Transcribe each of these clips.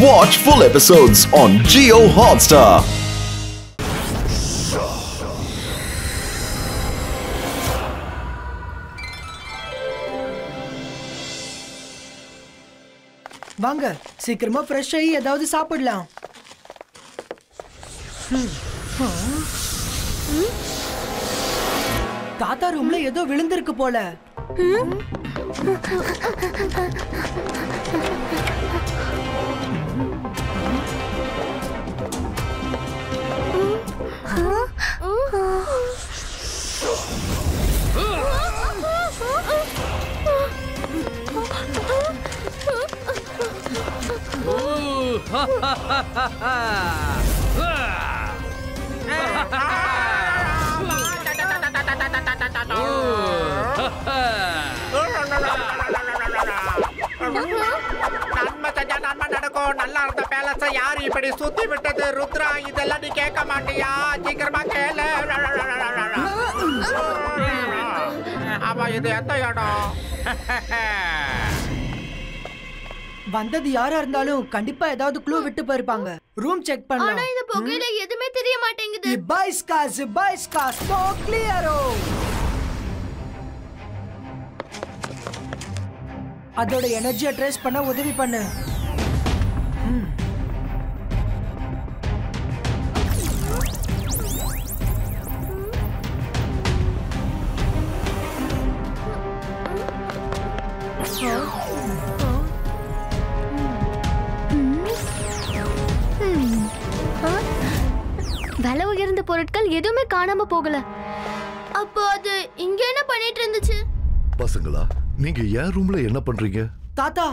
Watch full episodes on Jio Hotstar. வாங்க சீக்கிரமா fresh ஆகி ஏதாவது சாப்பிடலாம். தாத்தா ரூம்ல ஏதோ விழுந்திருக்கு போல. நல்லா இருந்த பேலஸ யாரு இப்படி சுத்தி விட்டது? ருத்ரா, இதெல்லாம் நீ கேட்க மாட்டியா? சீக்கிரமா கேளு. ஆமா, இது எந்த இடம்? வந்தது யாரா இருந்தாலும் கண்டிப்பா ஏதாவது க்ளூ விட்டு போயிருப்பாங்க. ரூம் செக் பண்ணலாம். ஆனா இந்த புகையில எதுமே தெரிய மாட்டேங்குது. ஜிபாய்ஸ்கா ஸ்மோக் கிளியரோ. அதோட எனர்ஜியை ட்ரேஸ் பண்ண உதவி பண்ணு. விலை உயர்ந்த பொருட்கள் எதுவுமே காணாம போகல. அப்போ அது இங்க என்ன பண்ணிட்டு இருந்துச்சு? பசங்களா, நீங்க என் ரூம்ல என்ன பண்றீங்க? தாத்தா,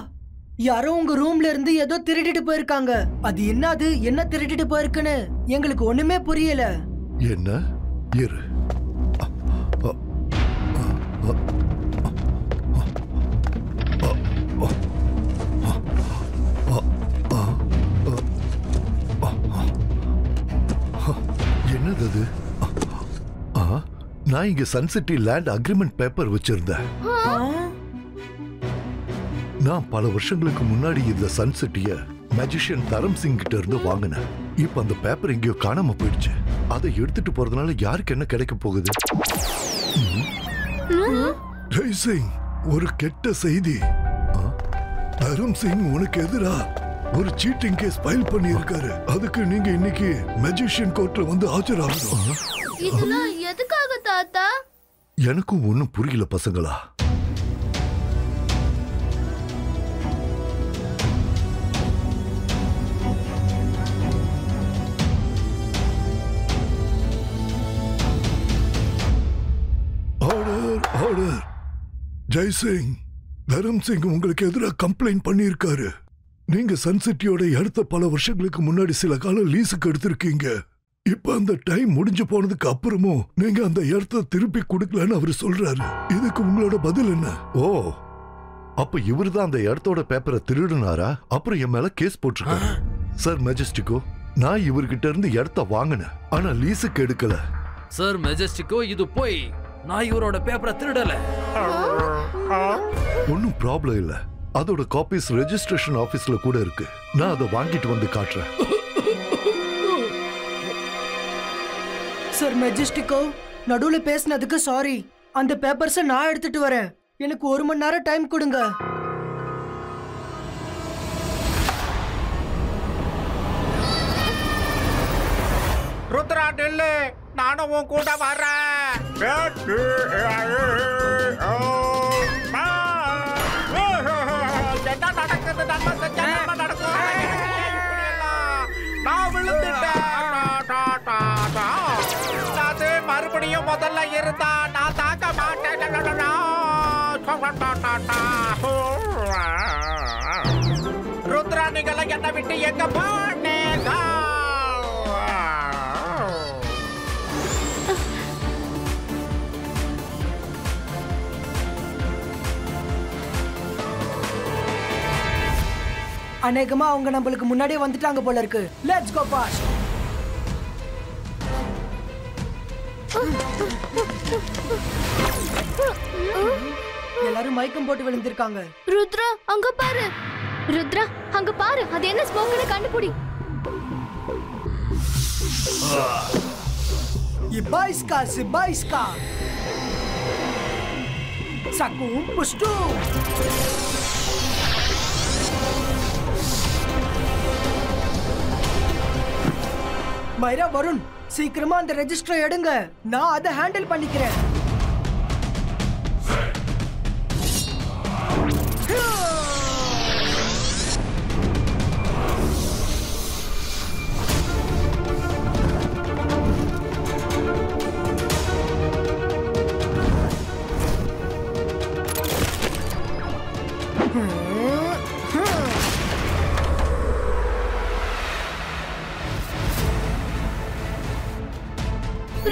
யாரோ உங்க ரூம்ல இருந்து ஏதோ திருடிட்டு போயிருக்காங்க. அது என்னது, என்ன திருடிட்டு போயிருக்குன்னு எங்களுக்கு ஒண்ணுமே புரியல. என்ன? இரு. என்னது அது? நான் இங்க சன்சிட்டி லேண்ட் அக்ரிமெண்ட் பேப்பர் வச்சிருந்தேன். நான் பல வருஷங்களுக்கு முன்னாடி இந்த சன்சிட்டிய மேஜிஷியன் தரம் சிங் கிட்ட இருந்து வாங்கினேன். இப்ப அந்த பேப்பர் எங்கேயோ காணாம போயிடுச்சு. அதை எடுத்துட்டு போறதுனால யாருக்கு என்ன கிடைக்க போகுது? ஜெய் சிங், ஒரு கெட்ட செய்தி. தரம் சிங் உனக்கு எதிரா ஒரு சீட்டிங் கேஸ் ஃபைல் பண்ணி இருக்காரு. அதுக்கு நீங்க இன்னைக்கு மேஜிஷியன் கோர்ட்ல வந்து ஆஜராகணும். இதெல்லாம் எதுக்காக தாத்தா? எனக்கும் ஒண்ணும் புரியல பசங்களா. Order, order. ஜெய் சிங், தரம் சிங் உங்களுக்கு எதிராக கம்ப்ளைண்ட் பண்ணியிருக்காரு. நீங்க சன்சிட்டியோட இடத்த பல வருஷங்களுக்கு முன்னாடி சில காலம் லீஸுக்கு எடுத்திருக்கீங்க. இப்ப அந்த டைம் முடிஞ்சு போனதுக்கு அப்புறமும் நீங்க அந்த இடத்த திருப்பி கொடுக்கலன்னு அவரு சொல்றாரு. இதுக்கு உங்களோட பதில் என்ன? ஓ, அப்ப இவருதான் அந்த இடத்தோட பேப்பரை திருடுனாரா? அப்புறம் என் மேல கேஸ் போட்டிருக்காரு. சார் மெஜஸ்டிகோ, நான் இவர்கிட்ட இருந்து இடத்த வாங்கினேன், ஆனா லீஸுக்கு எடுக்கல. சார் மெஜஸ்டிகோ, இது போய் நான் இவரோட பேப்பரை திருடல. ஒன்னும் ப்ராப்ளம் இல்ல. அதோட காப்பீஸ் ரெஜிஸ்ட்ரேஷன் ஆபீஸ்ல கூட இருக்கு. நான் அதை வாங்கிட்டு வந்து காட்டுறேன். சார் மெஜஸ்டிகோ, நடுவுல பேசினதுக்கு சாரி. அந்த பேப்பர்ஸை நான் எடுத்துட்டு வரேன். எனக்கு 1 மணி நேரம் டைம் கொடுங்க. ருத்ரா, நில்லு, நானும் உன் கூட வரேன். என்ன நடக்குது? நம்ம நடக்கும். நான் விழுந்துட்டேன். அது மறுபடியும் முதல்ல இருந்தா நான் தாக்க மாட்டேன். ருத்ரா, நீங்கள என்னை விட்டு எங்க போனீங்க? அநேகமா அவங்க நம்மளுக்கு முன்னாடியே வந்துட்டாங்க போல இருக்கு. Let's go fast. எல்லாரும் மயக்கம் போட்டு விழுந்திருக்காங்க. ருத்ரா, அங்க பாரு. ருத்ரா அங்க பாரு, அது என்ன ஸ்மோக்னு கண்டுபிடி. Ibaiska. Sakum pustu. மைரா வருண், சீக்கிரமா அந்த ரெஜிஸ்டரை எடுங்க. நான் அதை ஹேண்டில் பண்ணிக்கிறேன்.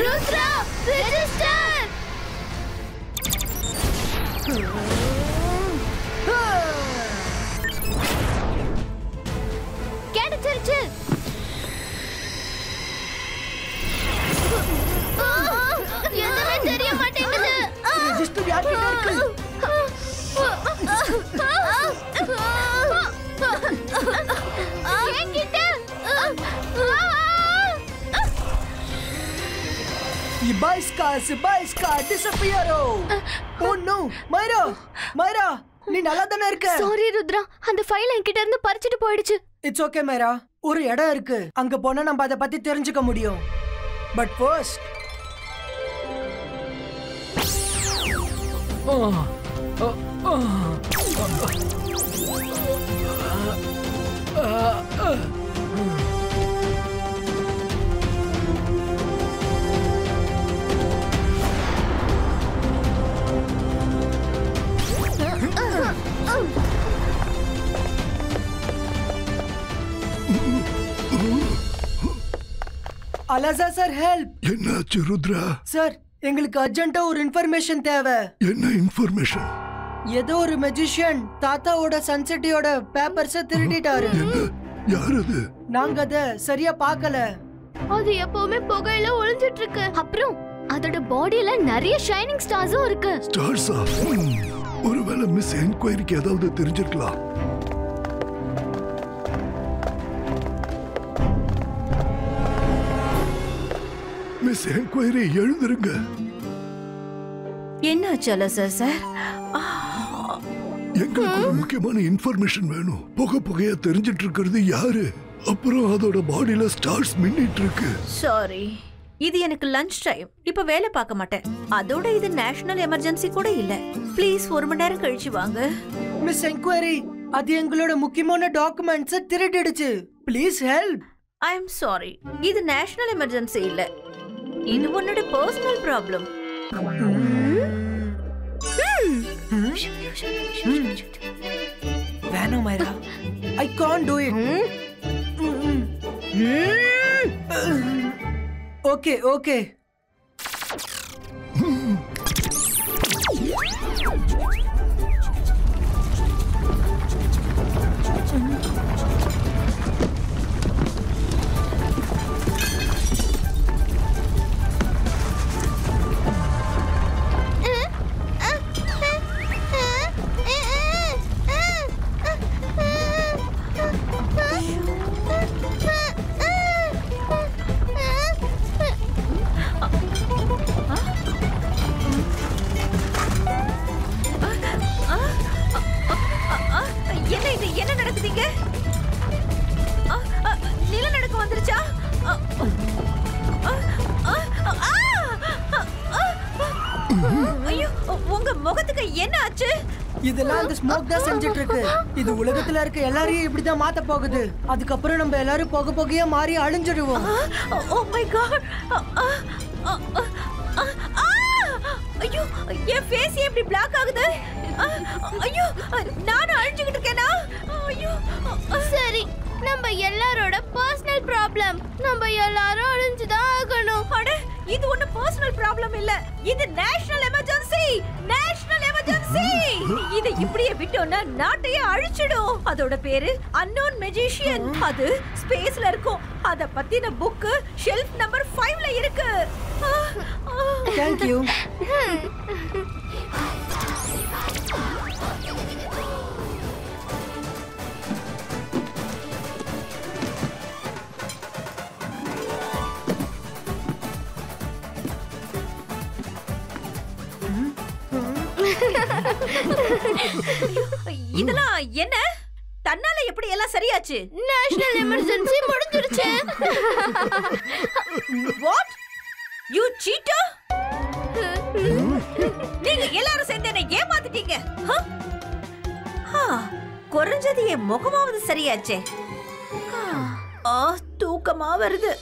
ருத்ரா, ரெஜிஸ்டர். கிடைச்சிருச்சு. எதுவுமே தெரிய மாட்டேங்குது. ரெஜிஸ்டர் யார்கிட்ட இருக்கு? என்கிட்ட. Ibaiska, disappearo. Oh no, மைரா, நீ நல்லா தானே இருக்க? சாரி ருத்ரா, அந்த ஃபைல் என்கிட்ட இருந்து பறிச்சிட்டு போயிடுச்சு. இட்ஸ் ஓகே மைரா, ஒரு இடம் இருக்கு, அங்க போனா நம்ம அதை பத்தி தெரிஞ்சுக்க முடியும். பட் ஃபர்ஸ்ட் அலசா சார், ஹெல்ப். என்னாச்சு ருத்ரா? சார், எங்களுக்கு அர்ஜென்ட்டா ஒரு இன்ஃபர்மேஷன் தேவை. என்ன இன்ஃபர்மேஷன்? ஏதோ ஒரு மெஜிஷியன் தாத்தாவோட சன்செட்டியோட பேப்பர்ஸ திருடிட்டாரு. யார் அது? நாங்க அத சரியா பார்க்கல. அது எப்பவுமே புகையில ஒளிஞ்சிட்டு இருக்கு. அப்புறம் அதோட பாடியில நிறைய ஷைனிங் ஸ்டார்ஸும் இருக்கு. ஸ்டார்ஸா? ஒருவேளை மிஸ் என்கொயரிக்கு ஏதாவது தெரிஞ்சிருக்கலாம். மிஸ் என்கொயரி, எழுந்திருங்க. என்னாச்சு அலசா சார்? எங்களுக்கு ஒரு முக்கியமான இன்ஃபர்மேஷன் வேணும். புகையா தெரிஞ்சிட்டு இருக்கிறது யாரு? அப்புறம் அதோட பாடியில ஸ்டார்ஸ் மின்னிட்டு இருக்கு. சாரி, இது எனக்கு லஞ்ச் டைம். இப்ப வேலை பார்க்க மாட்டேன். அதோட இது நேஷனல் எமர்ஜென்சி கூட இல்ல. ப்ளீஸ் ஒரு மணி நேரம் கழிச்சு வாங்க. மிஸ் என்கொயரி, அது எங்களோட முக்கியமான டாக்குமெண்ட்ஸ திருடிடுச்சு. Please help. I am sorry, இது நேஷனல் எமர்ஜென்சி இல்ல. இது உன்னோட பர்சனல் ப்ராப்ளம். வேணாம் Myra, I can't do it. Okay. என்ன நடக்குதுங்க? நிலநடுக்கம் வந்துருச்சா? ஐயோ, உங்க முகத்துக்கு என்ன ஆச்சு? இதெல்லாம் அந்த ஸ்மோக் தான் செஞ்சிட்டு இருக்கு. இது உலகத்துல இருக்க எல்லாரையும் இப்படிதான் மாத்த போகுது. அதுக்கப்புறம் நம்ம எல்லாரும் புகையா மாறி அழிஞ்சிடுவோம். Oh my God. ஐயோ, என் ஃபேஸ் எப்படி பிளாக் ஆகுது? ஐயோ, நான் அழிஞ்சிட்டு இருக்கேனா? ஐயோ. சரி, நம்ம எல்லாரோட பர்சனல் ப்ராப்ளம். நம்ம எல்லாரும் அழிஞ்சுதான் ஆகணும். அட, இது ஒண்ணு பர்சனல் ப்ராப்ளம் இல்ல. இது நேஷனல் எமர்ஜென்சி. இதை இப்படியே விட்டோம்னா நாட்டையே அழிச்சிடும். அதோட பேரு அன்னோன் மெஜிஷியன். அது ஸ்பேஸ்ல இருக்கும். அத பத்தின புக் ஷெல்ஃப் நம்பர் 5ல இருக்கு. Thank you. இதெல்லாம் என்ன? தன்னால எப்படி எல்லாம் சரியாச்சு? நேஷனல் எமர்ஜென்சி முடிஞ்சிருச்சு. வாட்? You seater! நீங்க எல்லாரும் சேர்ந்து என்ன ஏமாத்திட்டீங்க. குறைஞ்சது என் முகமாவது சரியாச்சே. தூக்கமா வருது.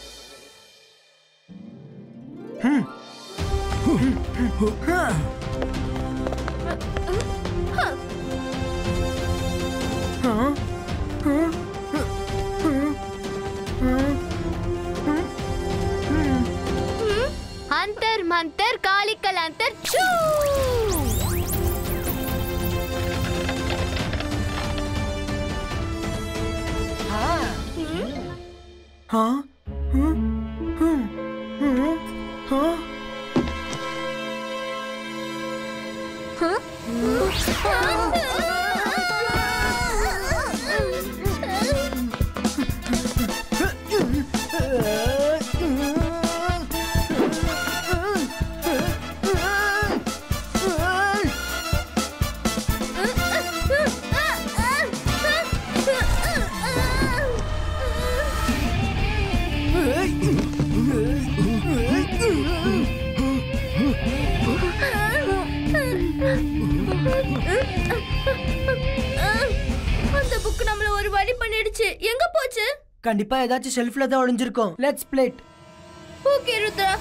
अंतर मंतर कालिकल अंतर छू। அந்த புக் நம்மள ஒரு வழி பண்ணிடுச்சு. எங்க போச்சு? கண்டிப்பா ஏதாச்சும் ஷெல்ஃப்ல தான் ஒளிஞ்சிருக்கும். லெட்ஸ் பிளேட். ஓகே ருத்ரா.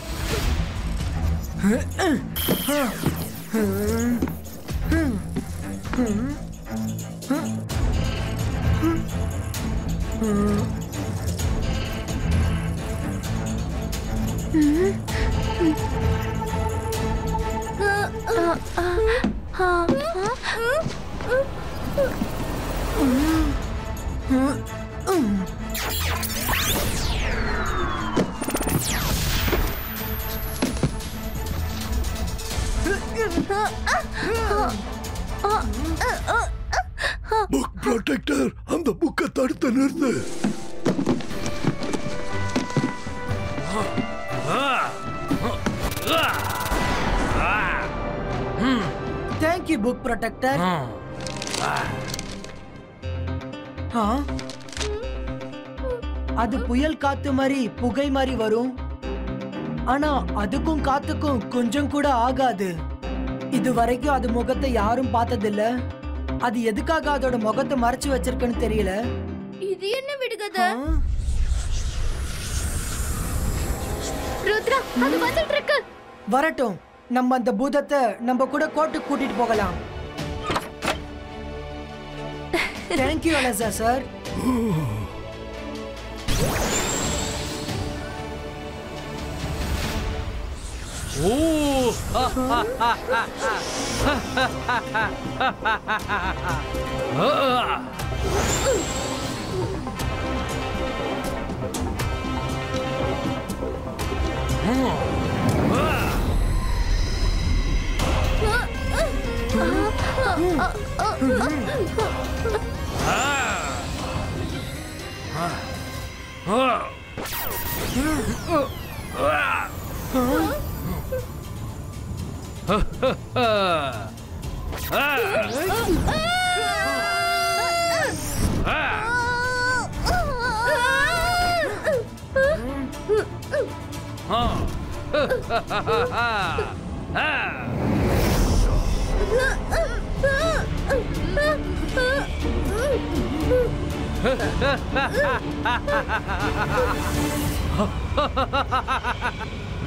புக் ப்ரொடெக்டர், அந்த புக்கை தடுத்து நிறுத்து. Thank you book protector. அது புயல் காத்து மாதிரி புகை மாதிரி வரும். ஆனா அதுக்கும் காத்துக்கும் கொஞ்சம் கூட ஆகாது. இது வரைக்கும் அது முகத்தை யாரும் பார்த்ததில்ல. அது எதுக்காக அதோட முகத்தை மறைச்சு வச்சிருக்குன்னு தெரியல. இது என்ன விடுகதை? ருத்ரா, அது வந்துட்டு இருக்கு. வரட்டும், நம்ம அந்த பூதத்தை நம்ம கூட கோர்ட்டுக்கு கூட்டிட்டு போகலாம். தேங்க்யூ அலசா சார்.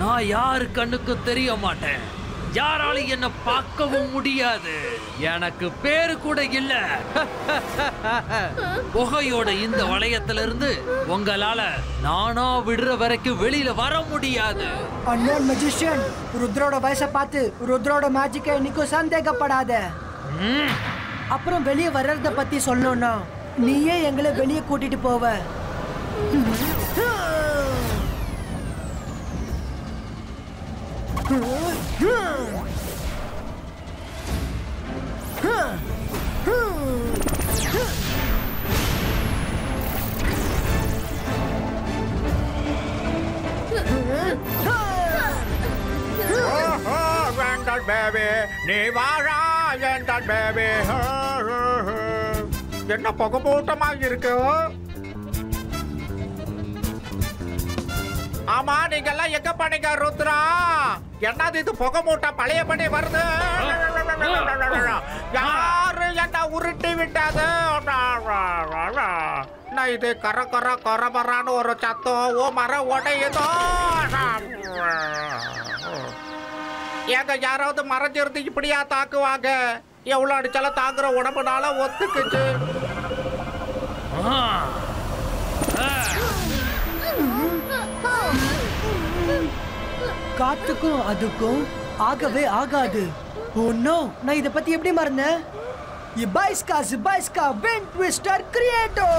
நான் யாரு கண்ணுக்கு தெரிய மாட்டேன். யாராலும் என்ன பார்க்கவும் முடியாது. எனக்கு பேரு கூட இல்ல. புகையோட இந்த வளையத்திலிருந்து உங்களால நானா விடுற வரைக்கும் வெளியில வர முடியாது. அன்னோன் மேஜிஷியன், ருத்ரோட வயசை பார்த்து ருத்ரோட மேஜிக்கை இன்னைக்கும் சந்தேகப்படாத. அப்புறம் வெளியே வர்றத பத்தி சொல்லணும்னா நீயே எங்களை வெளியே கூட்டிட்டு போவ. பேபி, நீ வாழா பேபி என்ன புகை மூட்டமாக இருக்கு. ஆமா, நீங்க எல்லாம் எங்க பண்ணீங்க ருத்ரா? என்னது இது புகை மூட்டம் பழைய பண்ணி வருது? யாரு என்ன உருட்டி விட்டது? நான் இது கர கர கரபரான்னு ஒரு சத்தம். ஓ மரம் உடையுதோ? ஏங்க யாராவது மறைஞ்சிருந்து இப்படியா தாக்குவாங்க? எவ்வளவு அடிச்சாலும் தாக்குற உடம்புனால ஒத்துக்குச்சு. காத்துக்கும் அதுக்கும் ஆகவே ஆகாது. ஓ, நான் இத பத்தி எப்படி மறந்தேன்? Zibaiska Wind Twister Creator.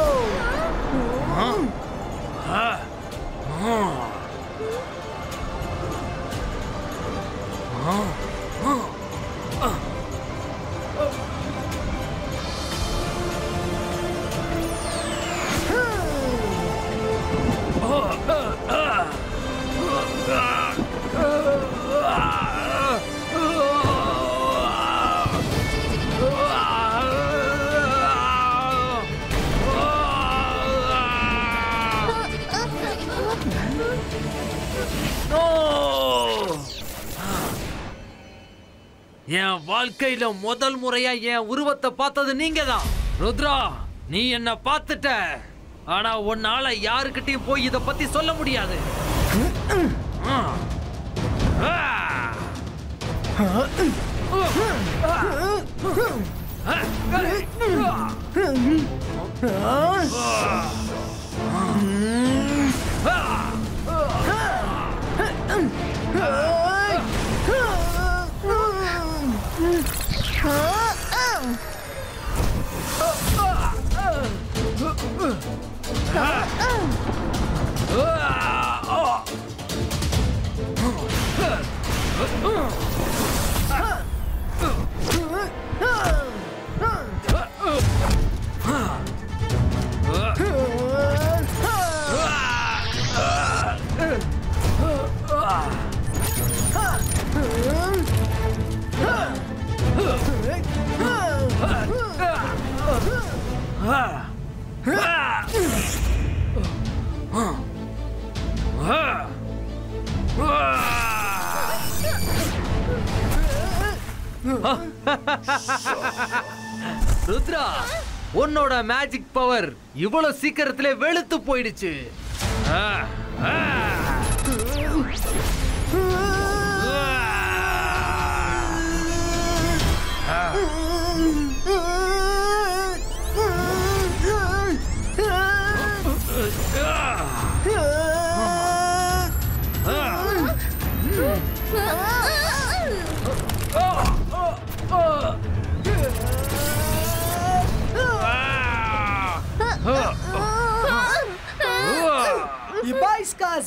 என் வாழ்க்கையில முதல் முறையா என் உருவத்தை பார்த்தது நீங்க தான் ருத்ரா. நீ என்ன பார்த்துட்ட, ஆனா உன்னால யாருக்கிட்டையும் போய் இத பத்தி சொல்ல முடியாது. ருத்ரா, உன்னோட மேஜிக் பவர் இவ்வளவு சீக்கிரத்திலே வெளுத்து போயிடுச்சு.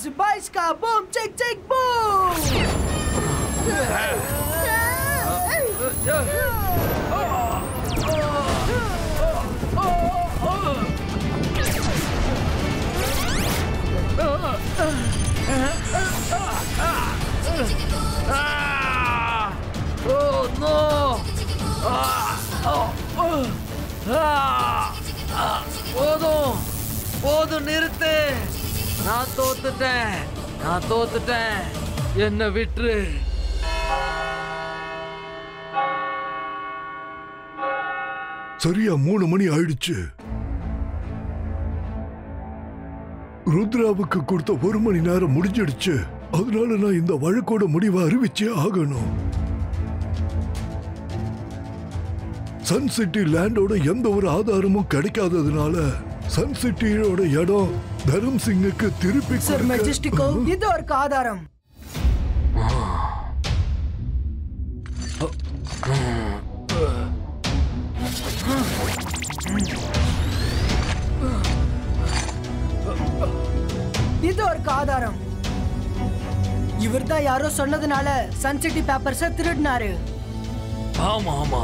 Zibaiska boom chick chick boom. Oh no! போதும், நிறுத்து. நான் தோத்துட்டேன். என்ன விட்டுரு. சரியா 3 மணி ஆயிடுச்சு. ருத்ராவுக்கு கொடுத்த 1 மணி நேரம் முடிஞ்சிடுச்சு. அதனால நான் இந்த வழக்கோட முடிவை அறிவிச்சே ஆகணும். சன் சிட்டி லேண்டோட எந்த ஒரு ஆதாரமும் கிடைக்காததுனால சன் சிட்டியோட இடம் தரம் சிங்குக்கு திருப்பி சார் மெஜஸ்டிகோ, இது ஒரு ஆதாரம். இது ஒரு ஆதாரம். இவர்தான் யாரோ சொன்னதுனால சன் சிட்டி பேப்பர்ஸை திருடினாரு. ஆமா.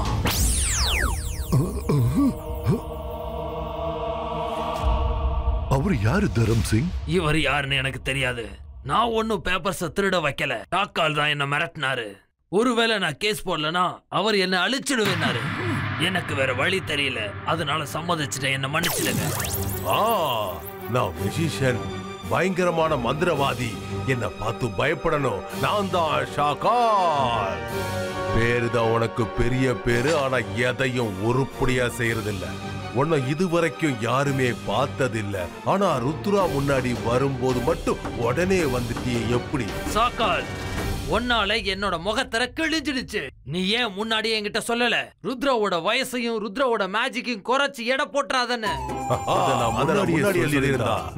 அவர் யாரு தரம் சிங்? இவர் யாருன்னு எனக்கு தெரியாது. நான் ஒன்னும் பேப்பர்ஸ திருட வைக்கல. டாக்கால் தான் என்ன மிரட்டினாரு. ஒருவேளை நான் கேஸ் போடலனா அவர் என்ன அழிச்சிடுவேன்னாரு. எனக்கு வேற வழி தெரியல, அதனால சம்மதிச்சிட்டேன். என்ன மன்னிச்சிடுங்க. நான் மெஜிஷியன், பயங்கரமான மந்திரவாதி. என்ன பார்த்து பயப்படணும். நான் தான் ஷாக்கால். பேருதான் உனக்கு பெரிய பேரு, ஆனா எதையும் உருப்படியா செய்யறதில்ல. உன்னை இதுவரைக்கும் யாருமே பார்த்ததில்ல. ஆனா ருத்ரா முன்னாடி வரும்போது மட்டும் உடனே வந்துட்டியே, எப்படி? ஷாக்கால், உன்னால என்னோட முகத்தர கிழிஞ்சிடுச்சு. நீ ஏன் முன்னாடியே என்கிட்ட சொல்லல? ருத்ராவோட வயசையும் ருத்ராவோட மேஜிக்கையும் குறைச்சு எடை போட்டுறாதன்னு.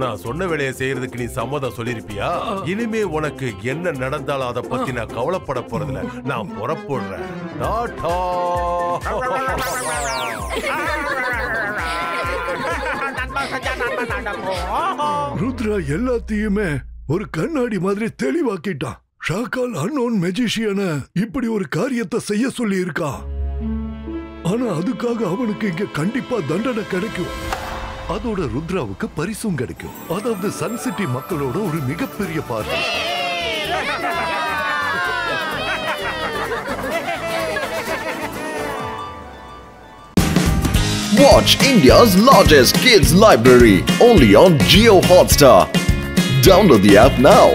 நான் சொன்ன வேலையை செய்யறதுக்கு நீ சம்மதம் சொல்லிருப்பியா? இனிமே உனக்கு என்ன நடந்தாலும் அதை பத்தி நான் கவலைப்பட போறதில்ல. நான் புறப்படுறேன். ருத்ரா எல்லாத்தையுமே ஒரு கண்ணாடி மாதிரி தெளிவாக்கிட்டான். ஷாக்கால் அன்னோன் மெஜிஷியனை இப்படி ஒரு காரியத்தை செய்ய சொல்லி இருக்கா. ஆனா அதுக்காக அவனுக்கு இங்க கண்டிப்பா தண்டனை கிடைக்கும். அதோட ருத்ராவுக்கு பரிசும் கிடைக்கும். அதாவது சன் சிட்டி மக்களோட ஒரு மிகப்பெரிய party. Watch India's largest kids library only on Jio Hotstar. Download the app now.